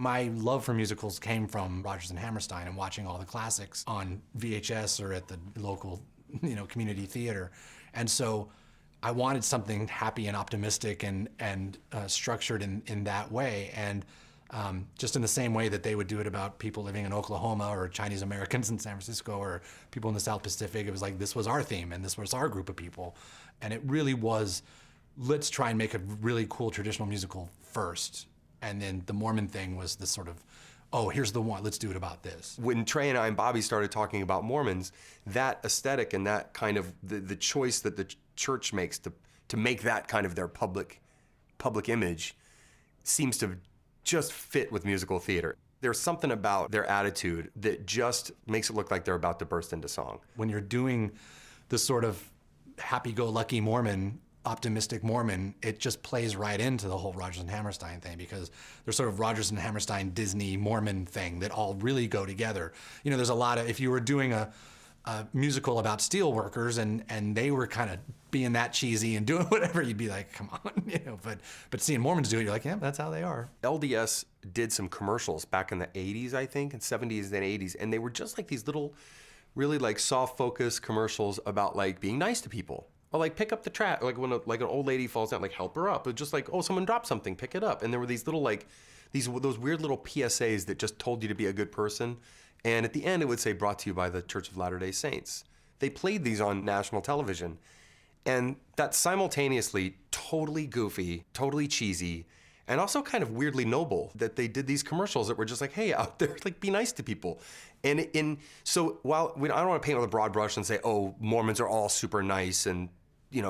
My love for musicals came from Rodgers and Hammerstein and watching all the classics on VHS or at the local, community theater. And so I wanted something happy and optimistic and structured in that way. And just in the same way that they would do it about people living in Oklahoma or Chinese Americans in San Francisco or people in the South Pacific, it was like this was our theme and this was our group of people. And it really was, let's try and make a really cool traditional musical first. And then the Mormon thing was this sort of, oh, here's the one, let's do it about this. When Trey and I and Bobby started talking about Mormons, that aesthetic and that kind of the choice that the church makes to make that kind of their public image seems to just fit with musical theater. There's something about their attitude that just makes it look like they're about to burst into song. When you're doing the sort of happy-go-lucky Mormon, optimistic Mormon, it just plays right into the whole Rodgers and Hammerstein thing, because there's sort of Rodgers and Hammerstein Disney Mormon thing that all really go together. There's a lot of, if you were doing a musical about steel workers and they were kind of being that cheesy and doing whatever, you'd be like, come on, but seeing Mormons do it, you're like, yeah, that's how they are. LDS did some commercials back in the 80s, I think, and 70s and 80s, and they were just like these little, really like soft focus commercials about like being nice to people. Or like pick up the trash, like when an old lady falls down, like help her up. It's just like, oh, someone dropped something, pick it up. And there were these little like, those weird little PSAs that just told you to be a good person. And at the end it would say, brought to you by the Church of Latter-day Saints. They played these on national television. And that's simultaneously totally goofy, totally cheesy, and also kind of weirdly noble that they did these commercials that were just like, hey, out there, like be nice to people. And so while I don't want to paint with a broad brush and say, oh, Mormons are all super nice and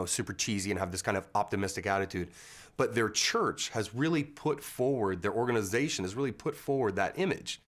super cheesy and have this kind of optimistic attitude, but their church has really put forward, their organization has really put forward that image.